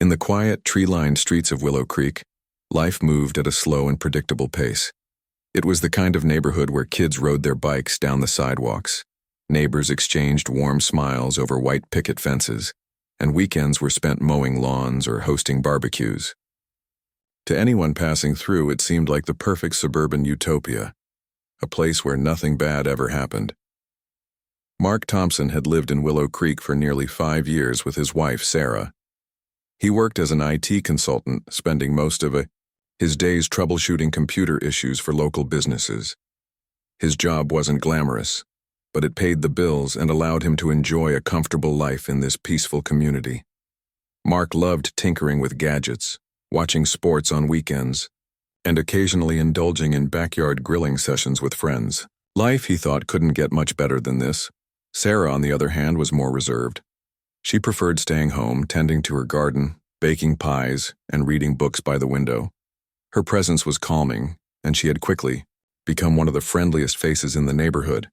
In the quiet, tree-lined streets of Willow Creek, life moved at a slow and predictable pace. It was the kind of neighborhood where kids rode their bikes down the sidewalks, neighbors exchanged warm smiles over white picket fences, and weekends were spent mowing lawns or hosting barbecues. To anyone passing through, it seemed like the perfect suburban utopia, a place where nothing bad ever happened. Mark Thompson had lived in Willow Creek for nearly 5 years with his wife, Sarah. He worked as an IT consultant, spending most of his days troubleshooting computer issues for local businesses. His job wasn't glamorous, but it paid the bills and allowed him to enjoy a comfortable life in this peaceful community. Mark loved tinkering with gadgets, watching sports on weekends, and occasionally indulging in backyard grilling sessions with friends. Life, he thought, couldn't get much better than this. Sarah, on the other hand, was more reserved. She preferred staying home, tending to her garden, baking pies, and reading books by the window. Her presence was calming, and she had quickly become one of the friendliest faces in the neighborhood.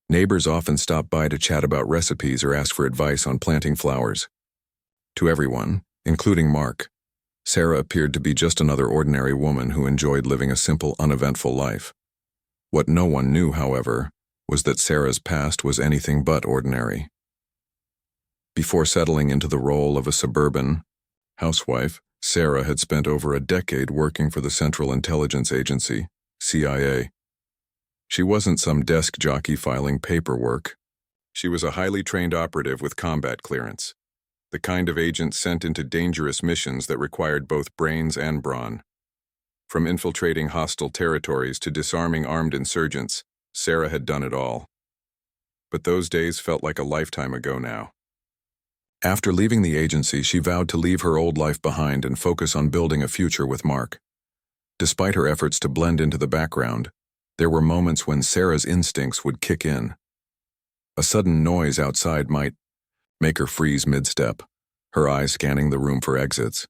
Neighbors often stopped by to chat about recipes or ask for advice on planting flowers. To everyone, including Mark, Sarah appeared to be just another ordinary woman who enjoyed living a simple, uneventful life. What no one knew, however, was that Sarah's past was anything but ordinary. Before settling into the role of a suburban housewife, Sarah had spent over a decade working for the Central Intelligence Agency, CIA. She wasn't some desk jockey filing paperwork. She was a highly trained operative with combat clearance, the kind of agent sent into dangerous missions that required both brains and brawn. From infiltrating hostile territories to disarming armed insurgents, Sarah had done it all. But those days felt like a lifetime ago now. After leaving the agency, she vowed to leave her old life behind and focus on building a future with Mark. Despite her efforts to blend into the background, there were moments when Sarah's instincts would kick in. A sudden noise outside might make her freeze mid-step, her eyes scanning the room for exits.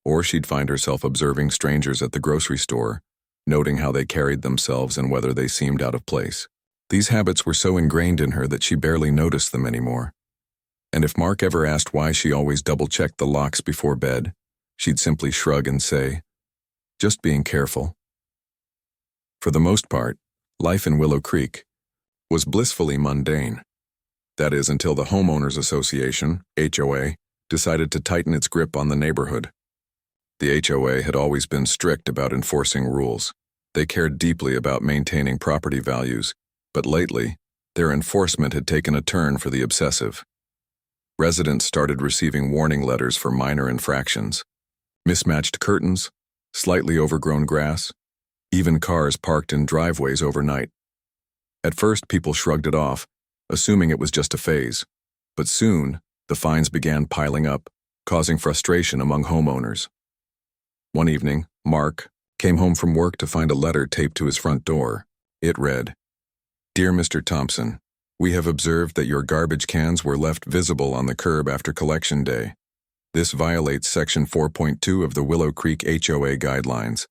Or she'd find herself observing strangers at the grocery store, noting how they carried themselves and whether they seemed out of place. These habits were so ingrained in her that she barely noticed them anymore. And if Mark ever asked why she always double-checked the locks before bed, she'd simply shrug and say, "Just being careful." For the most part, life in Willow Creek was blissfully mundane. That is, until the Homeowners Association, HOA, decided to tighten its grip on the neighborhood. The HOA had always been strict about enforcing rules. They cared deeply about maintaining property values, but lately, their enforcement had taken a turn for the obsessive. Residents started receiving warning letters for minor infractions: mismatched curtains, slightly overgrown grass, even cars parked in driveways overnight. At first, people shrugged it off, assuming it was just a phase. But soon, the fines began piling up, causing frustration among homeowners. One evening, Mark came home from work to find a letter taped to his front door. It read, "Dear Mr. Thompson, we have observed that your garbage cans were left visible on the curb after collection day. This violates Section 4.2 of the Willow Creek HOA guidelines.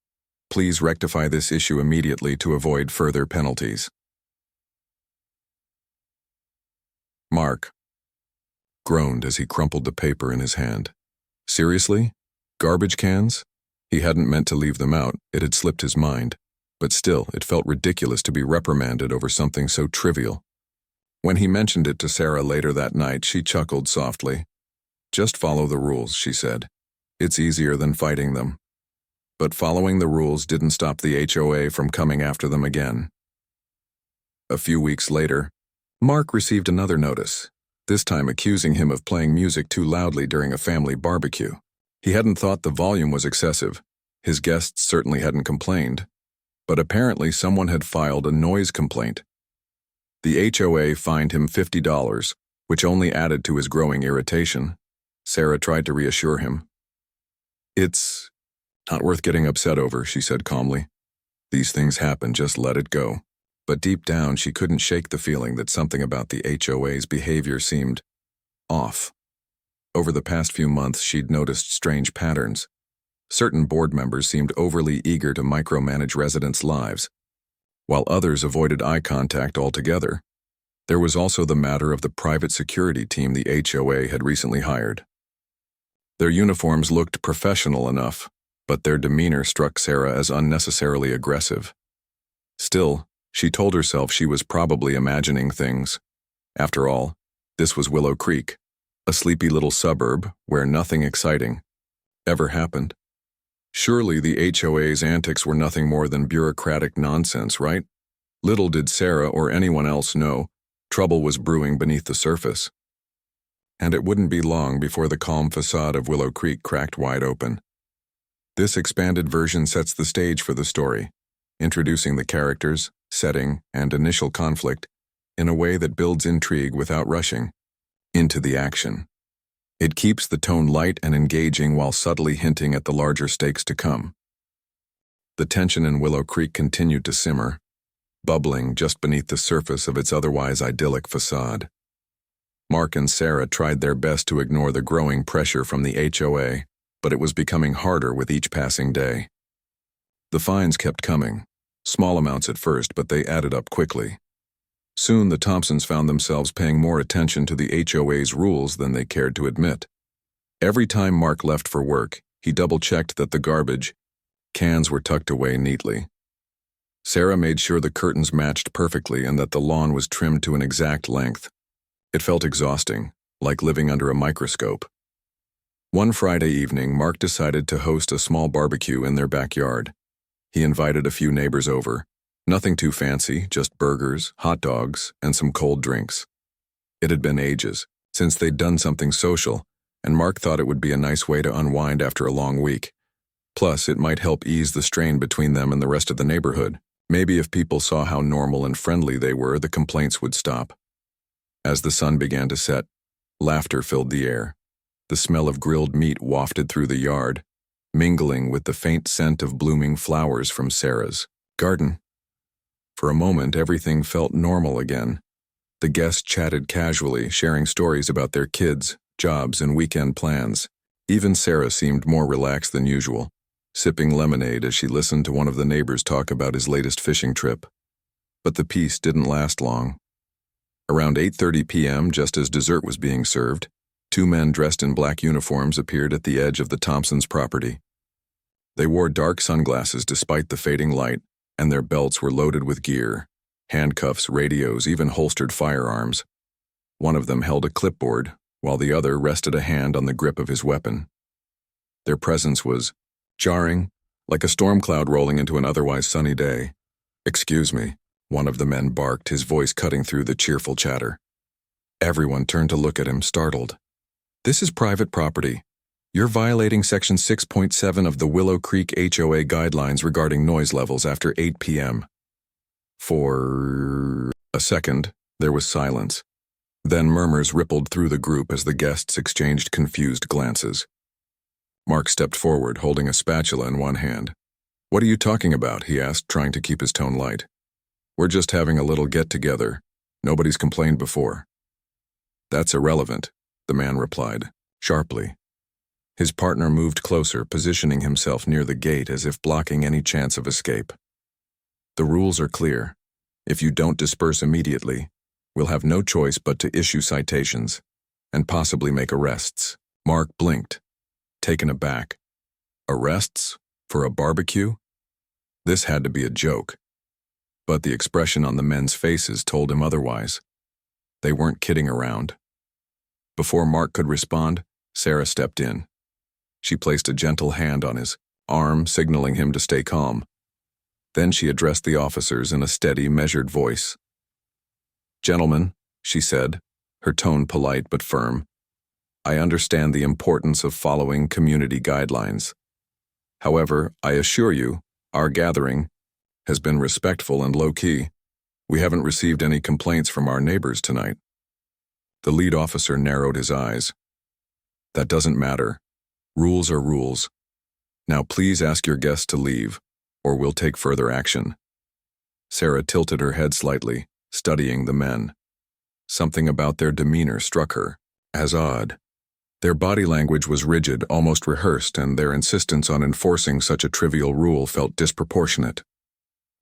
Please rectify this issue immediately to avoid further penalties." Mark groaned as he crumpled the paper in his hand. Seriously? Garbage cans? He hadn't meant to leave them out, it had slipped his mind. But still, it felt ridiculous to be reprimanded over something so trivial. When he mentioned it to Sarah later that night, she chuckled softly. "Just follow the rules," she said. "It's easier than fighting them." But following the rules didn't stop the HOA from coming after them again. A few weeks later, Mark received another notice, this time accusing him of playing music too loudly during a family barbecue. He hadn't thought the volume was excessive. His guests certainly hadn't complained. But apparently someone had filed a noise complaint. The HOA fined him $50, which only added to his growing irritation. Sarah tried to reassure him. "It's not worth getting upset over," she said calmly. "These things happen, just let it go." But deep down, she couldn't shake the feeling that something about the HOA's behavior seemed off. Over the past few months, she'd noticed strange patterns. Certain board members seemed overly eager to micromanage residents' lives, while others avoided eye contact altogether. There was also the matter of the private security team the HOA had recently hired. Their uniforms looked professional enough, but their demeanor struck Sarah as unnecessarily aggressive. Still, she told herself she was probably imagining things. After all, this was Willow Creek, a sleepy little suburb where nothing exciting ever happened. Surely the HOA's antics were nothing more than bureaucratic nonsense, right? Little did Sarah or anyone else know, trouble was brewing beneath the surface. And it wouldn't be long before the calm facade of Willow Creek cracked wide open. This expanded version sets the stage for the story, introducing the characters, setting, and initial conflict in a way that builds intrigue without rushing into the action. It keeps the tone light and engaging while subtly hinting at the larger stakes to come. The tension in Willow Creek continued to simmer, bubbling just beneath the surface of its otherwise idyllic facade. Mark and Sarah tried their best to ignore the growing pressure from the HOA, but it was becoming harder with each passing day. The fines kept coming, small amounts at first, but they added up quickly. Soon the Thompsons found themselves paying more attention to the HOA's rules than they cared to admit. Every time Mark left for work, he double-checked that the garbage cans were tucked away neatly. Sarah made sure the curtains matched perfectly and that the lawn was trimmed to an exact length. It felt exhausting, like living under a microscope. One Friday evening, Mark decided to host a small barbecue in their backyard. He invited a few neighbors over. Nothing too fancy, just burgers, hot dogs, and some cold drinks. It had been ages since they'd done something social, and Mark thought it would be a nice way to unwind after a long week. Plus, it might help ease the strain between them and the rest of the neighborhood. Maybe if people saw how normal and friendly they were, the complaints would stop. As the sun began to set, laughter filled the air. The smell of grilled meat wafted through the yard, mingling with the faint scent of blooming flowers from Sarah's garden. For a moment, everything felt normal again. The guests chatted casually, sharing stories about their kids, jobs, and weekend plans. Even Sarah seemed more relaxed than usual, sipping lemonade as she listened to one of the neighbors talk about his latest fishing trip. But the peace didn't last long. Around 8:30 p.m., just as dessert was being served, two men dressed in black uniforms appeared at the edge of the Thompsons' property. They wore dark sunglasses despite the fading light, and their belts were loaded with gear, handcuffs, radios, even holstered firearms. One of them held a clipboard, while the other rested a hand on the grip of his weapon. Their presence was jarring, like a storm cloud rolling into an otherwise sunny day. "Excuse me," one of the men barked, his voice cutting through the cheerful chatter. Everyone turned to look at him, startled. "This is private property. You're violating Section 6.7 of the Willow Creek HOA guidelines regarding noise levels after 8 p.m. For a second, there was silence. Then murmurs rippled through the group as the guests exchanged confused glances. Mark stepped forward, holding a spatula in one hand. "What are you talking about?" he asked, trying to keep his tone light. "We're just having a little get-together. Nobody's complained before." "That's irrelevant," the man replied, sharply. His partner moved closer, positioning himself near the gate as if blocking any chance of escape. "The rules are clear. If you don't disperse immediately, we'll have no choice but to issue citations and possibly make arrests." Mark blinked, taken aback. Arrests? For a barbecue? This had to be a joke. But the expression on the men's faces told him otherwise. They weren't kidding around. Before Mark could respond, Sarah stepped in. She placed a gentle hand on his arm, signaling him to stay calm. Then she addressed the officers in a steady, measured voice. "Gentlemen," she said, her tone polite but firm, "I understand the importance of following community guidelines. However, I assure you, our gathering has been respectful and low-key. We haven't received any complaints from our neighbors tonight." The lead officer narrowed his eyes. "That doesn't matter. Rules are rules. Now please ask your guests to leave, or we'll take further action." Sarah tilted her head slightly, studying the men. Something about their demeanor struck her as odd. Their body language was rigid, almost rehearsed, and their insistence on enforcing such a trivial rule felt disproportionate.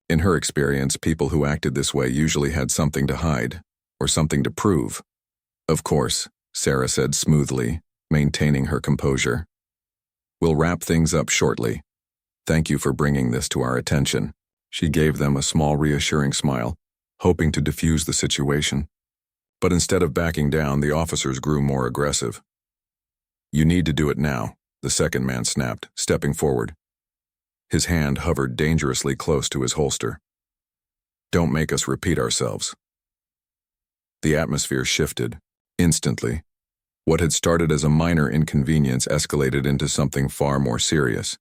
In her experience, people who acted this way usually had something to hide, or something to prove. "Of course," Sarah said smoothly, maintaining her composure. We'll wrap things up shortly. Thank you for bringing this to our attention." She gave them a small reassuring smile, hoping to diffuse the situation. But instead of backing down, the officers grew more aggressive. "You need to do it now," the second man snapped, stepping forward. His hand hovered dangerously close to his holster. "Don't make us repeat ourselves." The atmosphere shifted. Instantly. What had started as a minor inconvenience escalated into something far more serious.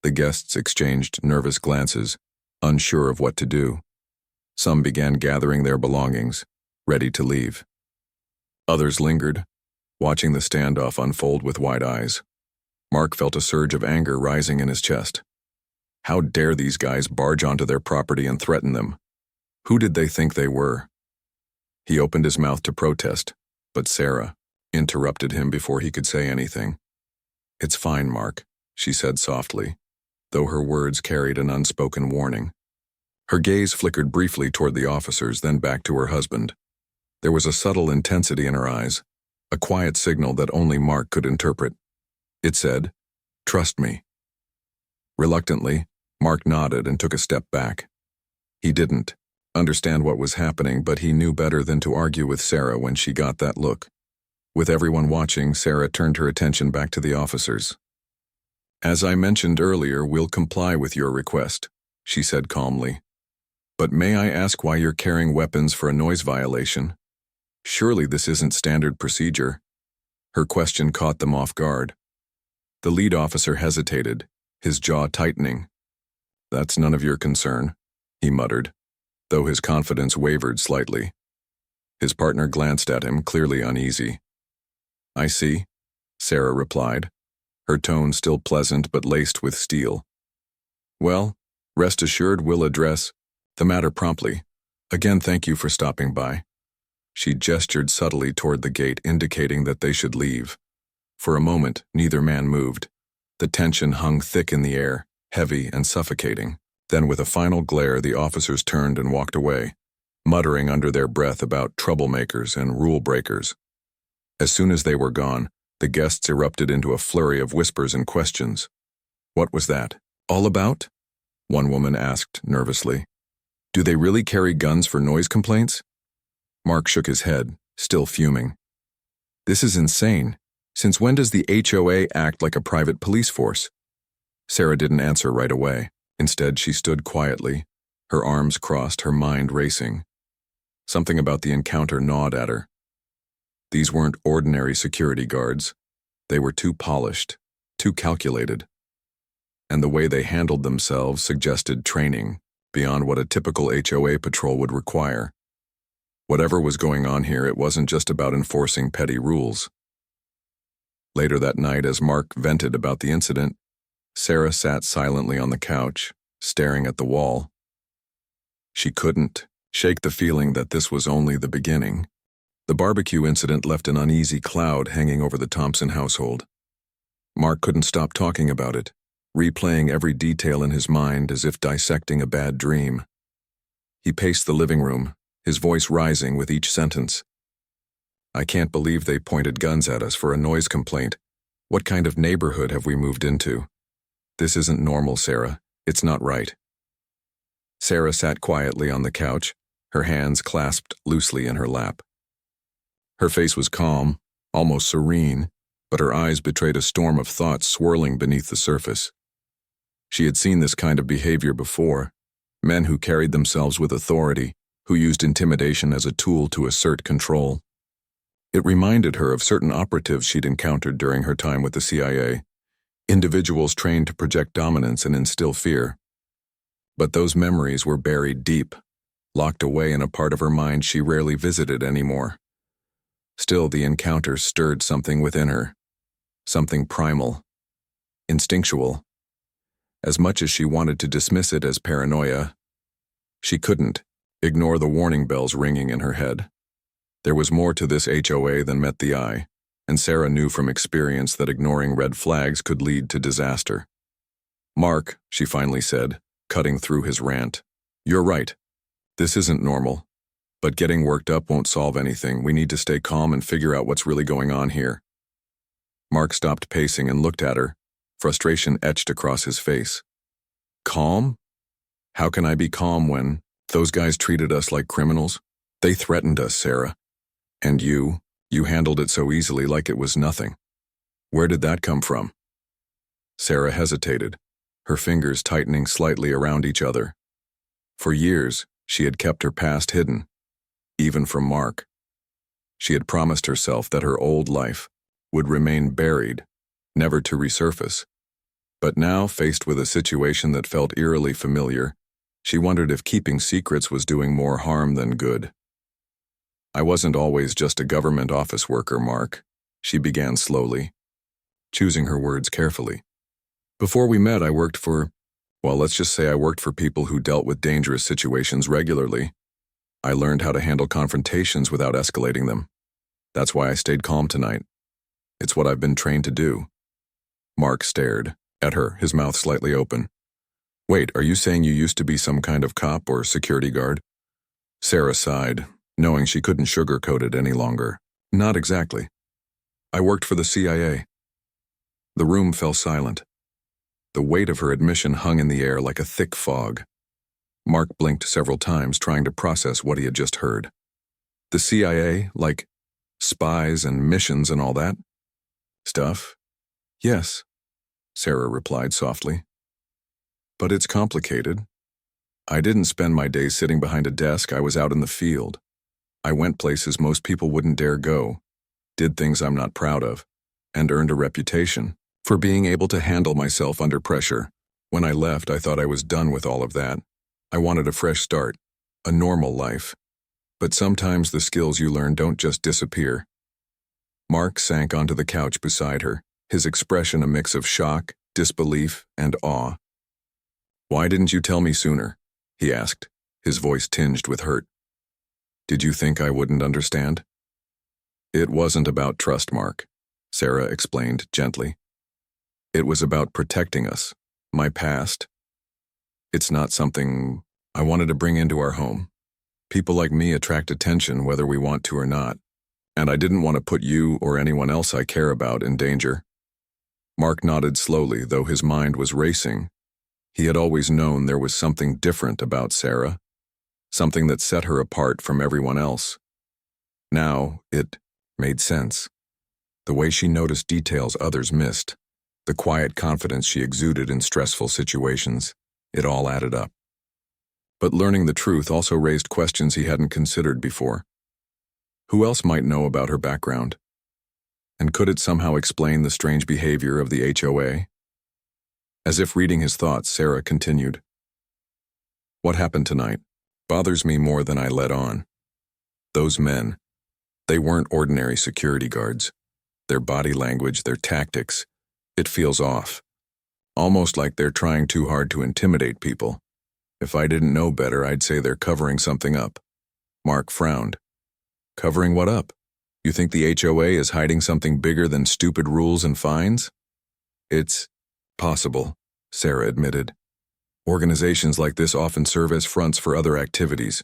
The guests exchanged nervous glances, unsure of what to do. Some began gathering their belongings, ready to leave. Others lingered, watching the standoff unfold with wide eyes. Mark felt a surge of anger rising in his chest. How dare these guys barge onto their property and threaten them? Who did they think they were? He opened his mouth to protest, but Sarah interrupted him before he could say anything. "It's fine, Mark," she said softly, though her words carried an unspoken warning. Her gaze flickered briefly toward the officers, then back to her husband. There was a subtle intensity in her eyes, a quiet signal that only Mark could interpret. It said, "Trust me." Reluctantly, Mark nodded and took a step back. He didn't understand what was happening, but he knew better than to argue with Sarah when she got that look. With everyone watching, Sarah turned her attention back to the officers. "As I mentioned earlier, we'll comply with your request," she said calmly. "But may I ask why you're carrying weapons for a noise violation? Surely this isn't standard procedure." Her question caught them off guard. The lead officer hesitated, his jaw tightening. "That's none of your concern," he muttered, though his confidence wavered slightly. His partner glanced at him, clearly uneasy. "I see," Sarah replied, her tone still pleasant but laced with steel. "Well, rest assured we'll address the matter promptly. Again, thank you for stopping by." She gestured subtly toward the gate, indicating that they should leave. For a moment, neither man moved. The tension hung thick in the air, heavy and suffocating. Then with a final glare, the officers turned and walked away, muttering under their breath about troublemakers and rule breakers. As soon as they were gone, the guests erupted into a flurry of whispers and questions. "What was that all about?" one woman asked nervously. "Do they really carry guns for noise complaints?" Mark shook his head, still fuming. "This is insane. Since when does the HOA act like a private police force?" Sarah didn't answer right away. Instead, she stood quietly, her arms crossed, her mind racing. Something about the encounter gnawed at her. These weren't ordinary security guards. They were too polished, too calculated. And the way they handled themselves suggested training beyond what a typical HOA patrol would require. Whatever was going on here, it wasn't just about enforcing petty rules. Later that night, as Mark vented about the incident, Sarah sat silently on the couch, staring at the wall. She couldn't shake the feeling that this was only the beginning. The barbecue incident left an uneasy cloud hanging over the Thompson household. Mark couldn't stop talking about it, replaying every detail in his mind as if dissecting a bad dream. He paced the living room, his voice rising with each sentence. "I can't believe they pointed guns at us for a noise complaint. What kind of neighborhood have we moved into? This isn't normal, Sarah. It's not right." Sarah sat quietly on the couch, her hands clasped loosely in her lap. Her face was calm, almost serene, but her eyes betrayed a storm of thoughts swirling beneath the surface. She had seen this kind of behavior before, men who carried themselves with authority, who used intimidation as a tool to assert control. It reminded her of certain operatives she'd encountered during her time with the CIA, individuals trained to project dominance and instill fear. But those memories were buried deep, locked away in a part of her mind she rarely visited anymore. Still, the encounter stirred something within her, something primal, instinctual. As much as she wanted to dismiss it as paranoia, she couldn't ignore the warning bells ringing in her head. There was more to this HOA than met the eye, and Sarah knew from experience that ignoring red flags could lead to disaster. "Mark," she finally said, cutting through his rant, "you're right. This isn't normal. But getting worked up won't solve anything. We need to stay calm and figure out what's really going on here." Mark stopped pacing and looked at her, Frustration etched across his face. Calm? How can I be calm when those guys treated us like criminals? They threatened us, Sarah. And you handled it so easily like it was nothing. Where did that come from? Sarah hesitated, her fingers tightening slightly around each other. For years, she had kept her past hidden, even from Mark. She had promised herself that her old life would remain buried, never to resurface. But now, faced with a situation that felt eerily familiar, she wondered if keeping secrets was doing more harm than good. I wasn't always just a government office worker, Mark, she began slowly, choosing her words carefully. Before we met, I worked for, well, let's just say I worked for people who dealt with dangerous situations regularly. I learned how to handle confrontations without escalating them. That's why I stayed calm tonight. It's what I've been trained to do. Mark stared at her, his mouth slightly open. Wait, are you saying you used to be some kind of cop or security guard? Sarah sighed, knowing she couldn't sugarcoat it any longer. Not exactly. I worked for the CIA. The room fell silent. The weight of her admission hung in the air like a thick fog. Mark blinked several times, trying to process what he had just heard. The CIA, like spies and missions and all that stuff? Yes, Sarah replied softly. But it's complicated. I didn't spend my days sitting behind a desk. I was out in the field. I went places most people wouldn't dare go, did things I'm not proud of, and earned a reputation for being able to handle myself under pressure. When I left, I thought I was done with all of that. I wanted a fresh start, a normal life. But sometimes the skills you learn don't just disappear. Mark sank onto the couch beside her, his expression a mix of shock, disbelief, and awe. Why didn't you tell me sooner? He asked, his voice tinged with hurt. Did you think I wouldn't understand? It wasn't about trust, Mark, Sarah explained gently. It was about protecting us, my past. It's not something I wanted to bring into our home. People like me attract attention whether we want to or not, and I didn't want to put you or anyone else I care about in danger. Mark nodded slowly, though his mind was racing. He had always known there was something different about Sarah, something that set her apart from everyone else. Now, it made sense. The way she noticed details others missed, the quiet confidence she exuded in stressful situations, it all added up. But learning the truth also raised questions he hadn't considered before. Who else might know about her background? And could it somehow explain the strange behavior of the HOA? As if reading his thoughts, Sarah continued. What happened tonight bothers me more than I let on. Those men, they weren't ordinary security guards. Their body language, their tactics, it feels off. Almost like they're trying too hard to intimidate people. If I didn't know better, I'd say they're covering something up. Mark frowned. Covering what up? You think the HOA is hiding something bigger than stupid rules and fines? It's possible, Sarah admitted. Organizations like this often serve as fronts for other activities.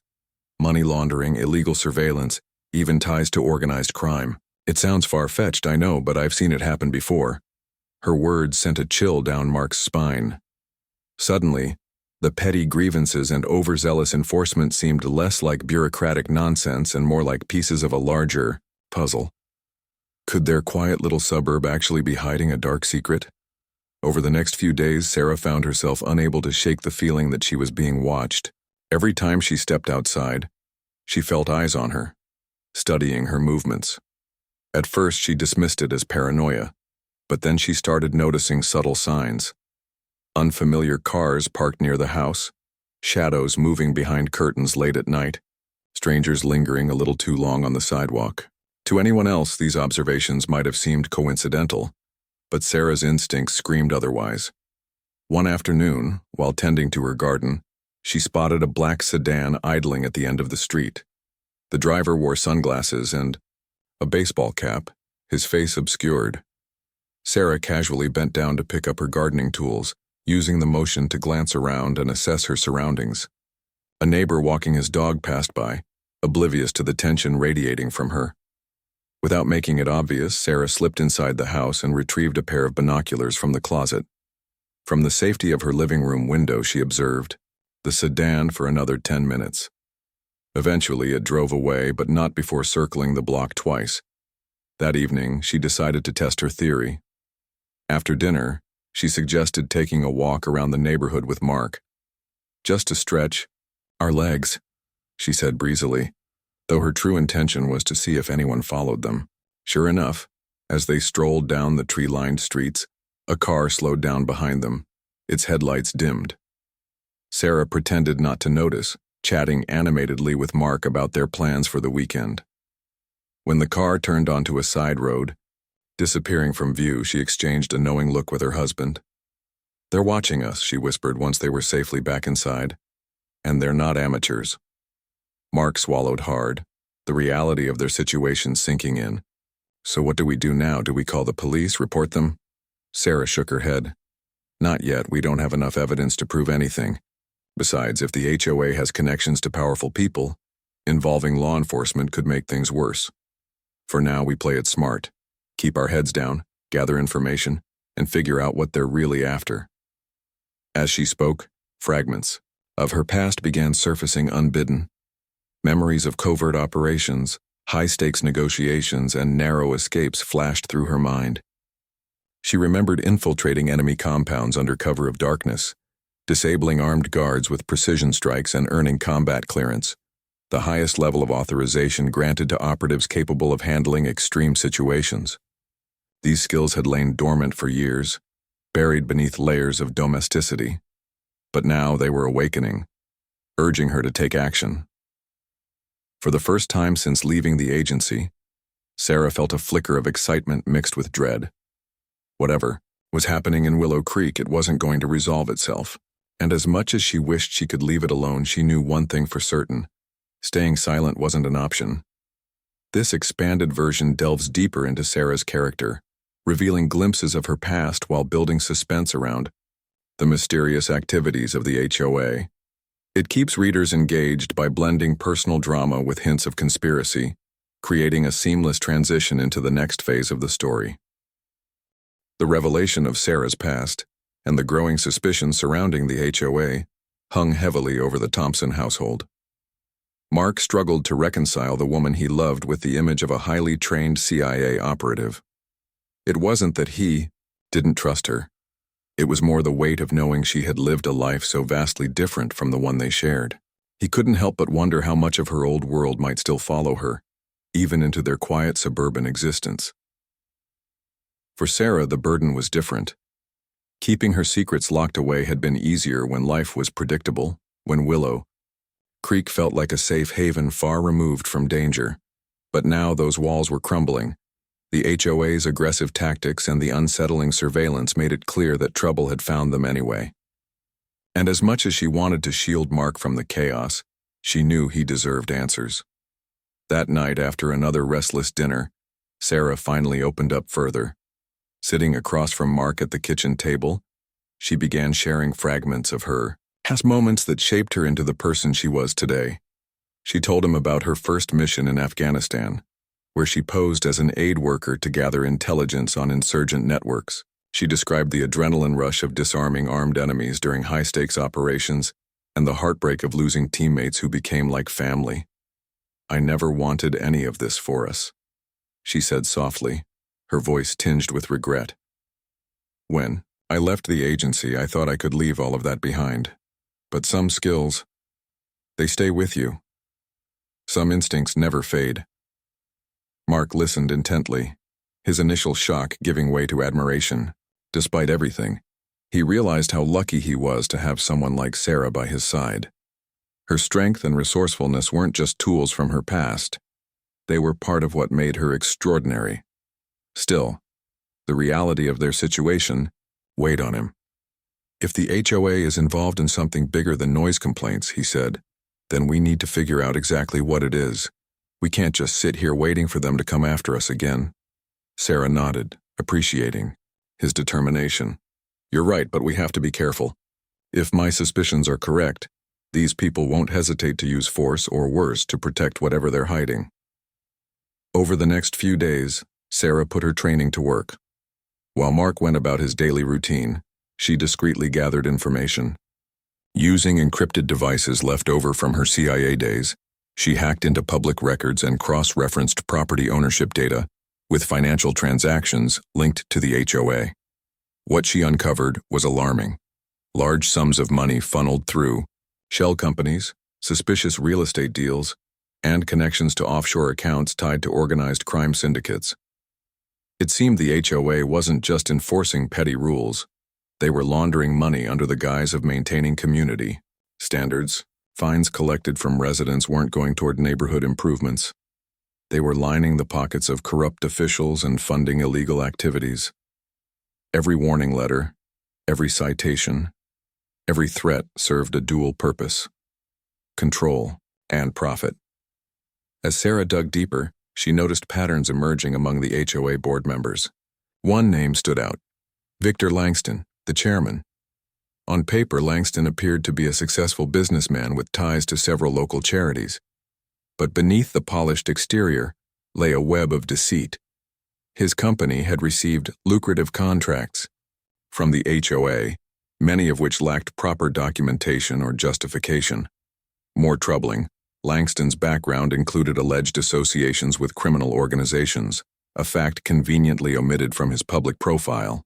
Money laundering, illegal surveillance, even ties to organized crime. It sounds far-fetched, I know, but I've seen it happen before. Her words sent a chill down Mark's spine. Suddenly, the petty grievances and overzealous enforcement seemed less like bureaucratic nonsense and more like pieces of a larger puzzle. Could their quiet little suburb actually be hiding a dark secret? Over the next few days, Sarah found herself unable to shake the feeling that she was being watched. Every time she stepped outside, she felt eyes on her, studying her movements. At first, she dismissed it as paranoia, but then she started noticing subtle signs. Unfamiliar cars parked near the house, shadows moving behind curtains late at night, strangers lingering a little too long on the sidewalk. To anyone else, these observations might have seemed coincidental, but Sarah's instincts screamed otherwise. One afternoon, while tending to her garden, she spotted a black sedan idling at the end of the street. The driver wore sunglasses and a baseball cap, his face obscured. Sarah casually bent down to pick up her gardening tools, using the motion to glance around and assess her surroundings. A neighbor walking his dog passed by, oblivious to the tension radiating from her. Without making it obvious, Sarah slipped inside the house and retrieved a pair of binoculars from the closet. From the safety of her living room window, she observed the sedan for another 10 minutes. Eventually, it drove away, but not before circling the block twice. That evening, she decided to test her theory. After dinner, she suggested taking a walk around the neighborhood with Mark. Just to stretch our legs, she said breezily, though her true intention was to see if anyone followed them. Sure enough, as they strolled down the tree-lined streets, a car slowed down behind them, its headlights dimmed. Sarah pretended not to notice, chatting animatedly with Mark about their plans for the weekend. When the car turned onto a side road, disappearing from view, she exchanged a knowing look with her husband. "They're watching us," she whispered once they were safely back inside. "And they're not amateurs." Mark swallowed hard, the reality of their situation sinking in. "So what do we do now? Do we call the police, report them?" Sarah shook her head. "Not yet. We don't have enough evidence to prove anything. Besides, if the HOA has connections to powerful people, involving law enforcement could make things worse. For now, we play it smart. Keep our heads down, gather information, and figure out what they're really after." As she spoke, fragments of her past began surfacing unbidden. Memories of covert operations, high-stakes negotiations, and narrow escapes flashed through her mind. She remembered infiltrating enemy compounds under cover of darkness, disabling armed guards with precision strikes and earning combat clearance, the highest level of authorization granted to operatives capable of handling extreme situations. These skills had lain dormant for years, buried beneath layers of domesticity. But now they were awakening, urging her to take action. For the first time since leaving the agency, Sarah felt a flicker of excitement mixed with dread. Whatever was happening in Willow Creek, it wasn't going to resolve itself. And as much as she wished she could leave it alone, she knew one thing for certain: staying silent wasn't an option. This expanded version delves deeper into Sarah's character, revealing glimpses of her past while building suspense around the mysterious activities of the HOA. It keeps readers engaged by blending personal drama with hints of conspiracy, creating a seamless transition into the next phase of the story. The revelation of Sarah's past, and the growing suspicion surrounding the HOA, hung heavily over the Thompson household. Mark struggled to reconcile the woman he loved with the image of a highly trained CIA operative. It wasn't that he didn't trust her. It was more the weight of knowing she had lived a life so vastly different from the one they shared. He couldn't help but wonder how much of her old world might still follow her, even into their quiet suburban existence. For Sarah, the burden was different. Keeping her secrets locked away had been easier when life was predictable, when Willow Creek felt like a safe haven far removed from danger. But now those walls were crumbling. The HOA's aggressive tactics and the unsettling surveillance made it clear that trouble had found them anyway. And as much as she wanted to shield Mark from the chaos, she knew he deserved answers. That night, after another restless dinner, Sarah finally opened up further. Sitting across from Mark at the kitchen table, she began sharing fragments of her past moments that shaped her into the person she was today. She told him about her first mission in Afghanistan, where she posed as an aid worker to gather intelligence on insurgent networks. She described the adrenaline rush of disarming armed enemies during high-stakes operations and the heartbreak of losing teammates who became like family. "I never wanted any of this for us," she said softly, her voice tinged with regret. "When I left the agency, I thought I could leave all of that behind. But some skills, they stay with you. Some instincts never fade." Mark listened intently, his initial shock giving way to admiration. Despite everything, he realized how lucky he was to have someone like Sarah by his side. Her strength and resourcefulness weren't just tools from her past. They were part of what made her extraordinary. Still, the reality of their situation weighed on him. "If the HOA is involved in something bigger than noise complaints," he said, "then we need to figure out exactly what it is. We can't just sit here waiting for them to come after us again." Sarah nodded, appreciating his determination. "You're right, but we have to be careful. If my suspicions are correct, these people won't hesitate to use force or worse to protect whatever they're hiding." Over the next few days, Sarah put her training to work. While Mark went about his daily routine, she discreetly gathered information. Using encrypted devices left over from her CIA days, she hacked into public records and cross-referenced property ownership data with financial transactions linked to the HOA. What she uncovered was alarming. Large sums of money funneled through shell companies, suspicious real estate deals, and connections to offshore accounts tied to organized crime syndicates. It seemed the HOA wasn't just enforcing petty rules. They were laundering money under the guise of maintaining community standards. Fines collected from residents weren't going toward neighborhood improvements. They were lining the pockets of corrupt officials and funding illegal activities. Every warning letter, every citation, every threat served a dual purpose: control and profit. As Sarah dug deeper, she noticed patterns emerging among the HOA board members. One name stood out: Victor Langston, the chairman. On paper, Langston appeared to be a successful businessman with ties to several local charities. But beneath the polished exterior lay a web of deceit. His company had received lucrative contracts from the HOA, many of which lacked proper documentation or justification. More troubling, Langston's background included alleged associations with criminal organizations, a fact conveniently omitted from his public profile.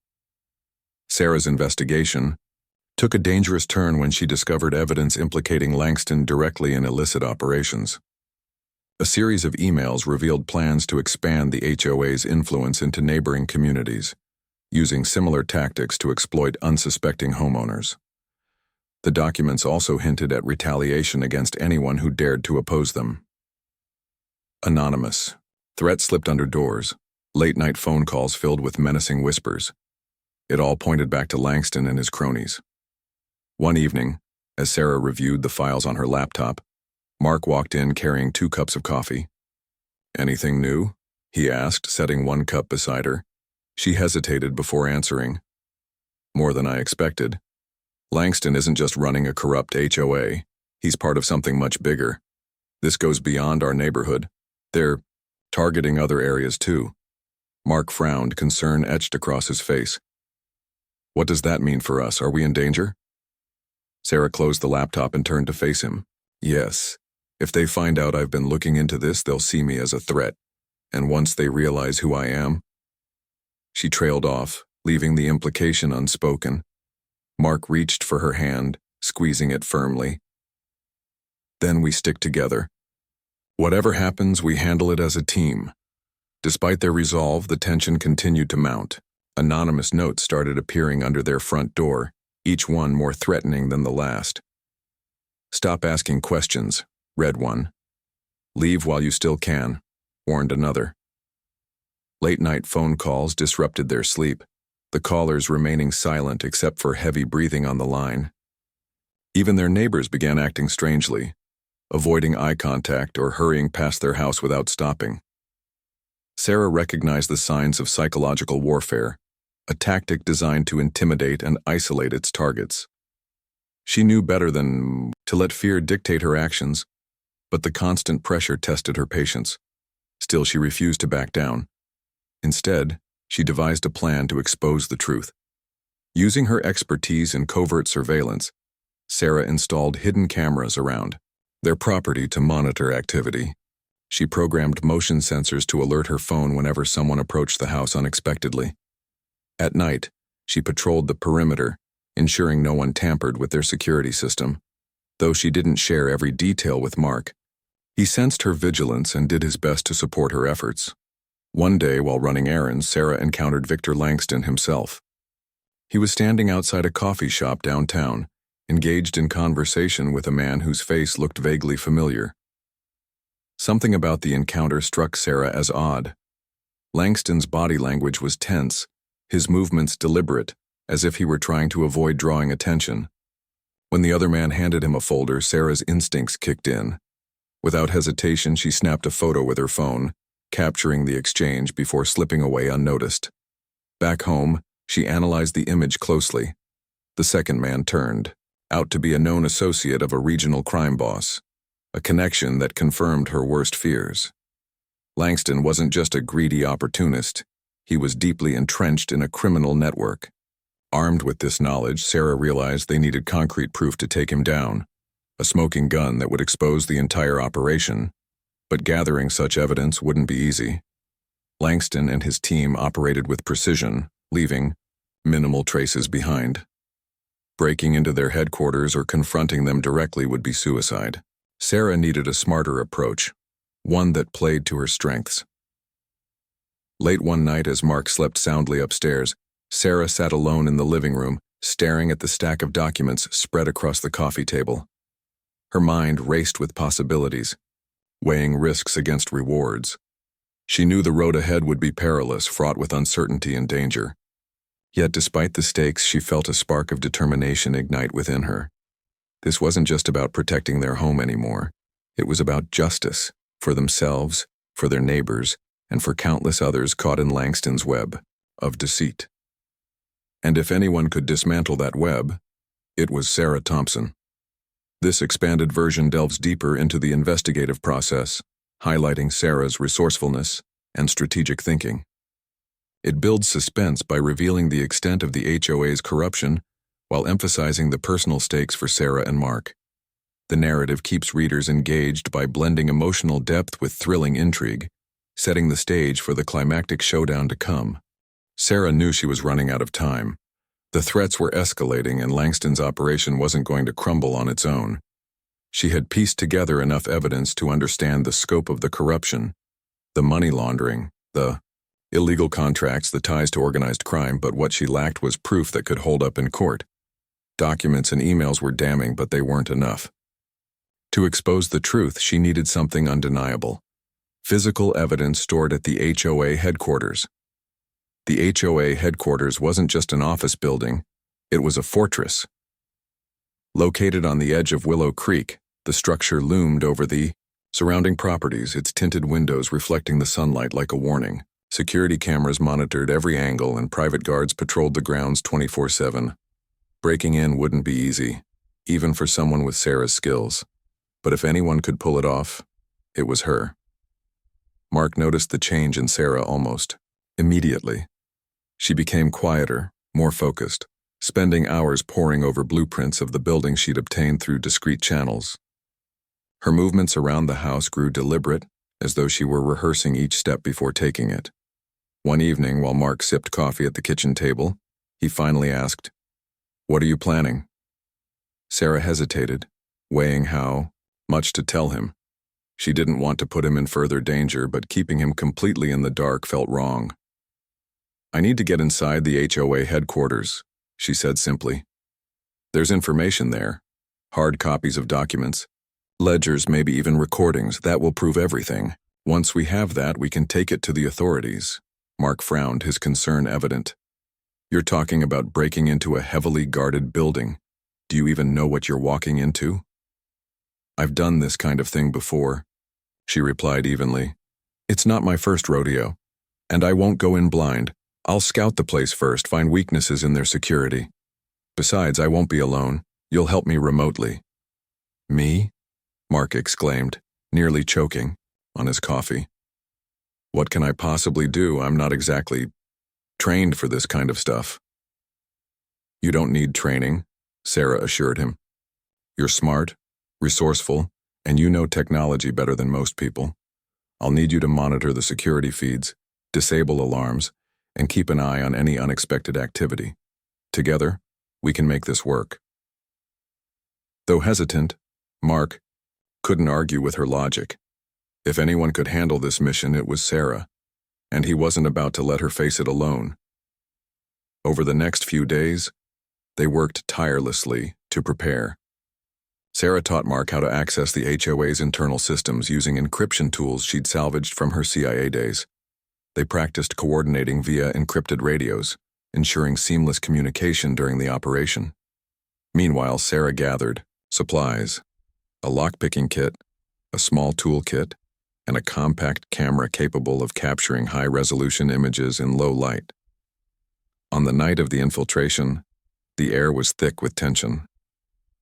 Sarah's investigation took a dangerous turn when she discovered evidence implicating Langston directly in illicit operations. A series of emails revealed plans to expand the HOA's influence into neighboring communities, using similar tactics to exploit unsuspecting homeowners. The documents also hinted at retaliation against anyone who dared to oppose them. Anonymous. Threats slipped under doors. Late-night phone calls filled with menacing whispers. It all pointed back to Langston and his cronies. One evening, as Sarah reviewed the files on her laptop, Mark walked in carrying 2 cups of coffee. "Anything new?" he asked, setting 1 cup beside her. She hesitated before answering. "More than I expected. Langston isn't just running a corrupt HOA. He's part of something much bigger. This goes beyond our neighborhood. They're targeting other areas too." Mark frowned, concern etched across his face. "What does that mean for us? Are we in danger?" Sarah closed the laptop and turned to face him. "Yes. If they find out I've been looking into this, they'll see me as a threat. And once they realize who I am..." She trailed off, leaving the implication unspoken. Mark reached for her hand, squeezing it firmly. "Then we stick together. Whatever happens, we handle it as a team." Despite their resolve, the tension continued to mount. Anonymous notes started appearing under their front door, each one more threatening than the last. "Stop asking questions," read one. "Leave while you still can," warned another. Late-night phone calls disrupted their sleep, the callers remaining silent except for heavy breathing on the line. Even their neighbors began acting strangely, avoiding eye contact or hurrying past their house without stopping. Sarah recognized the signs of psychological warfare, a tactic designed to intimidate and isolate its targets. She knew better than to let fear dictate her actions, but the constant pressure tested her patience. Still, she refused to back down. Instead, she devised a plan to expose the truth. Using her expertise in covert surveillance, Sarah installed hidden cameras around their property to monitor activity. She programmed motion sensors to alert her phone whenever someone approached the house unexpectedly. At night, she patrolled the perimeter, ensuring no one tampered with their security system. Though she didn't share every detail with Mark, he sensed her vigilance and did his best to support her efforts. One day, while running errands, Sarah encountered Victor Langston himself. He was standing outside a coffee shop downtown, engaged in conversation with a man whose face looked vaguely familiar. Something about the encounter struck Sarah as odd. Langston's body language was tense, his movements deliberate, as if he were trying to avoid drawing attention. When the other man handed him a folder, Sarah's instincts kicked in. Without hesitation, she snapped a photo with her phone, capturing the exchange before slipping away unnoticed. Back home, she analyzed the image closely. The second man turned out to be a known associate of a regional crime boss, a connection that confirmed her worst fears. Langston wasn't just a greedy opportunist. He was deeply entrenched in a criminal network. Armed with this knowledge, Sarah realized they needed concrete proof to take him down, a smoking gun that would expose the entire operation. But gathering such evidence wouldn't be easy. Langston and his team operated with precision, leaving minimal traces behind. Breaking into their headquarters or confronting them directly would be suicide. Sarah needed a smarter approach, one that played to her strengths. Late one night, as Mark slept soundly upstairs, Sarah sat alone in the living room, staring at the stack of documents spread across the coffee table. Her mind raced with possibilities, weighing risks against rewards. She knew the road ahead would be perilous, fraught with uncertainty and danger. Yet despite the stakes, she felt a spark of determination ignite within her. This wasn't just about protecting their home anymore. It was about justice, for themselves, for their neighbors, and for countless others caught in Langston's web of deceit. And if anyone could dismantle that web, it was Sarah Thompson. This expanded version delves deeper into the investigative process, highlighting Sarah's resourcefulness and strategic thinking. It builds suspense by revealing the extent of the HOA's corruption while emphasizing the personal stakes for Sarah and Mark. The narrative keeps readers engaged by blending emotional depth with thrilling intrigue, setting the stage for the climactic showdown to come. Sarah knew she was running out of time. The threats were escalating and Langston's operation wasn't going to crumble on its own. She had pieced together enough evidence to understand the scope of the corruption, the money laundering, the illegal contracts, the ties to organized crime, but what she lacked was proof that could hold up in court. Documents and emails were damning, but they weren't enough. To expose the truth, she needed something undeniable: physical evidence stored at the HOA headquarters. The HOA headquarters wasn't just an office building, it was a fortress. Located on the edge of Willow Creek, the structure loomed over the surrounding properties, its tinted windows reflecting the sunlight like a warning. Security cameras monitored every angle and private guards patrolled the grounds 24/7. Breaking in wouldn't be easy, even for someone with Sarah's skills. But if anyone could pull it off, it was her. Mark noticed the change in Sarah almost immediately. She became quieter, more focused, spending hours poring over blueprints of the building she'd obtained through discreet channels. Her movements around the house grew deliberate, as though she were rehearsing each step before taking it. One evening, while Mark sipped coffee at the kitchen table, he finally asked, "What are you planning?" Sarah hesitated, weighing how much to tell him. She didn't want to put him in further danger, but keeping him completely in the dark felt wrong. "I need to get inside the HOA headquarters," she said simply. "There's information there, hard copies of documents, ledgers, maybe even recordings. That will prove everything. Once we have that, we can take it to the authorities." Mark frowned, his concern evident. "You're talking about breaking into a heavily guarded building. Do you even know what you're walking into?" "I've done this kind of thing before," she replied evenly. "It's not my first rodeo, and I won't go in blind. I'll scout the place first, find weaknesses in their security. Besides, I won't be alone. You'll help me remotely." "Me?" Mark exclaimed, nearly choking on his coffee. "What can I possibly do? I'm not exactly trained for this kind of stuff." "You don't need training," Sarah assured him. "You're smart, resourceful, and you know technology better than most people. I'll need you to monitor the security feeds, disable alarms, and keep an eye on any unexpected activity. Together, we can make this work." Though hesitant, Mark couldn't argue with her logic. If anyone could handle this mission, it was Sarah, and he wasn't about to let her face it alone. Over the next few days, they worked tirelessly to prepare. Sarah taught Mark how to access the HOA's internal systems using encryption tools she'd salvaged from her CIA days. They practiced coordinating via encrypted radios, ensuring seamless communication during the operation. Meanwhile, Sarah gathered supplies: a lockpicking kit, a small toolkit, and a compact camera capable of capturing high-resolution images in low light. On the night of the infiltration, the air was thick with tension.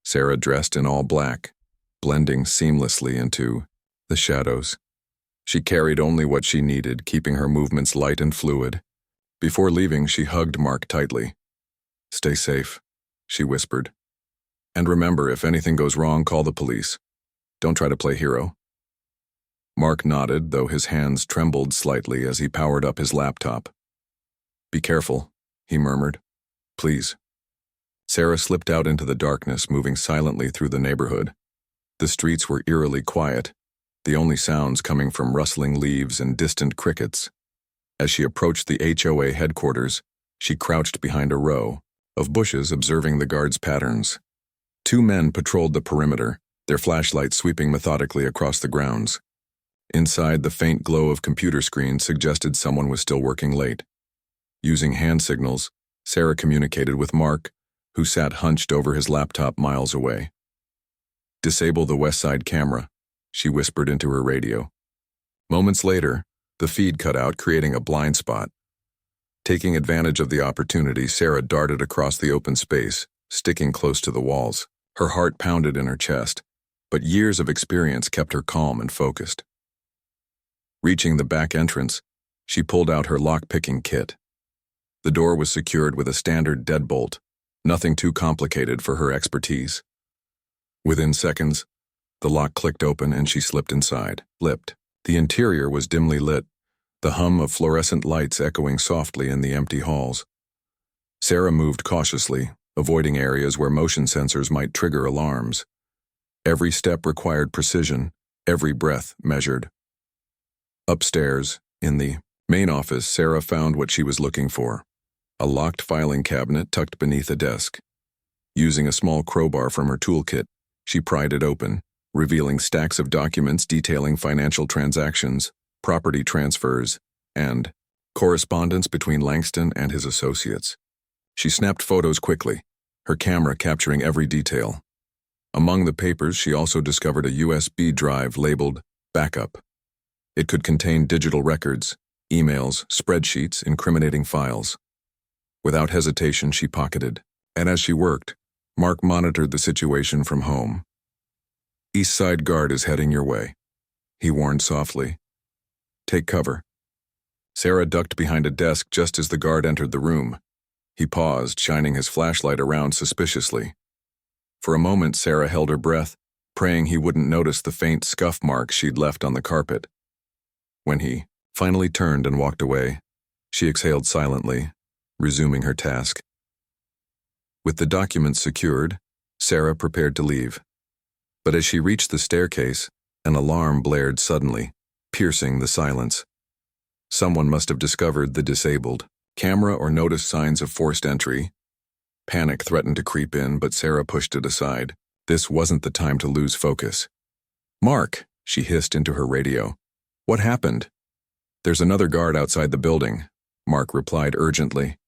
Sarah dressed in all black, blending seamlessly into the shadows. She carried only what she needed, keeping her movements light and fluid. Before leaving, she hugged Mark tightly. "Stay safe," she whispered. "And remember, if anything goes wrong, call the police. Don't try to play hero." Mark nodded, though his hands trembled slightly as he powered up his laptop. "Be careful," he murmured. "Please." Sarah slipped out into the darkness, moving silently through the neighborhood. The streets were eerily quiet, the only sounds coming from rustling leaves and distant crickets. As she approached the HOA headquarters, she crouched behind a row of bushes, observing the guards' patterns. 2 men patrolled the perimeter, their flashlights sweeping methodically across the grounds. Inside, the faint glow of computer screens suggested someone was still working late. Using hand signals, Sarah communicated with Mark, who sat hunched over his laptop miles away. "Disable the west side camera," she whispered into her radio. Moments later, the feed cut out, creating a blind spot. Taking advantage of the opportunity, Sarah darted across the open space, sticking close to the walls. Her heart pounded in her chest, but years of experience kept her calm and focused. Reaching the back entrance, she pulled out her lock-picking kit. The door was secured with a standard deadbolt, nothing too complicated for her expertise. Within seconds, the lock clicked open and she slipped inside. The interior was dimly lit, the hum of fluorescent lights echoing softly in the empty halls. Sarah moved cautiously, avoiding areas where motion sensors might trigger alarms. Every step required precision, every breath measured. Upstairs, in the main office, Sarah found what she was looking for: a locked filing cabinet tucked beneath a desk. Using a small crowbar from her toolkit, she pried it open, revealing stacks of documents detailing financial transactions, property transfers, and correspondence between Langston and his associates. She snapped photos quickly, her camera capturing every detail. Among the papers, she also discovered a USB drive labeled Backup. It could contain digital records, emails, spreadsheets, incriminating files. Without hesitation, she pocketed, and as she worked, Mark monitored the situation from home. "East Side Guard is heading your way," he warned softly. "Take cover." Sarah ducked behind a desk just as the guard entered the room. He paused, shining his flashlight around suspiciously. For a moment, Sarah held her breath, praying he wouldn't notice the faint scuff marks she'd left on the carpet. When he finally turned and walked away, she exhaled silently, resuming her task. With the documents secured, Sarah prepared to leave. But as she reached the staircase, an alarm blared suddenly, piercing the silence. Someone must have discovered the disabled camera or noticed signs of forced entry. Panic threatened to creep in, but Sarah pushed it aside. This wasn't the time to lose focus. "Mark," she hissed into her radio. "What happened?" "There's another guard outside the building," Mark replied urgently.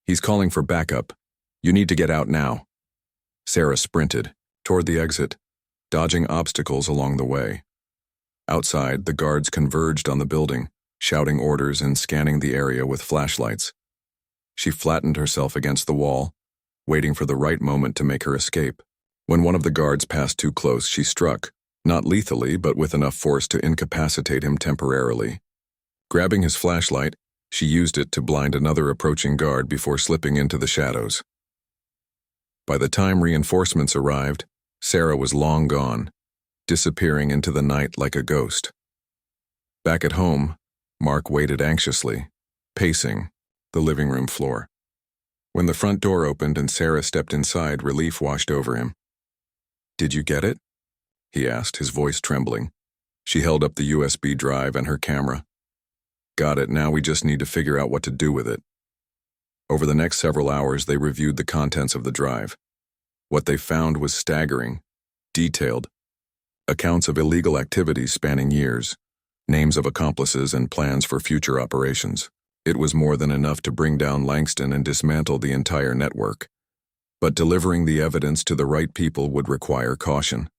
"He's calling for backup. You need to get out now." Sarah sprinted toward the exit, dodging obstacles along the way. Outside, the guards converged on the building, shouting orders and scanning the area with flashlights. She flattened herself against the wall, waiting for the right moment to make her escape. When one of the guards passed too close, she struck, not lethally, but with enough force to incapacitate him temporarily. Grabbing his flashlight, she used it to blind another approaching guard before slipping into the shadows. By the time reinforcements arrived, Sarah was long gone, disappearing into the night like a ghost. Back at home, Mark waited anxiously, pacing the living room floor. When the front door opened and Sarah stepped inside, relief washed over him. "Did you get it?" he asked, his voice trembling. She held up the USB drive and her camera. "Got it, now we just need to figure out what to do with it." Over the next several hours, they reviewed the contents of the drive. What they found was staggering, detailed. Accounts of illegal activities spanning years, names of accomplices and plans for future operations. It was more than enough to bring down Langston and dismantle the entire network. But delivering the evidence to the right people would require caution.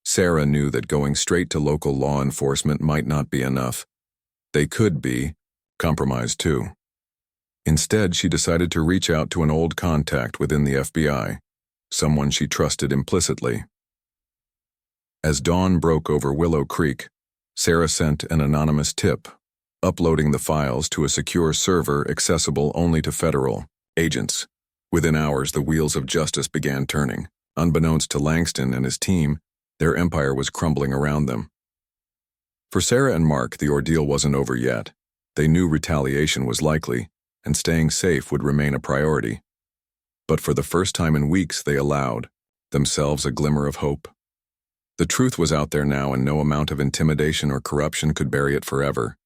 Sarah knew that going straight to local law enforcement might not be enough. They could be compromised too. Instead, she decided to reach out to an old contact within the FBI, someone she trusted implicitly. As dawn broke over Willow Creek, Sarah sent an anonymous tip, uploading the files to a secure server accessible only to federal agents. Within hours, the wheels of justice began turning. Unbeknownst to Langston and his team, their empire was crumbling around them. For Sarah and Mark, the ordeal wasn't over yet. They knew retaliation was likely, and staying safe would remain a priority. But for the first time in weeks, they allowed themselves a glimmer of hope. The truth was out there now, and no amount of intimidation or corruption could bury it forever.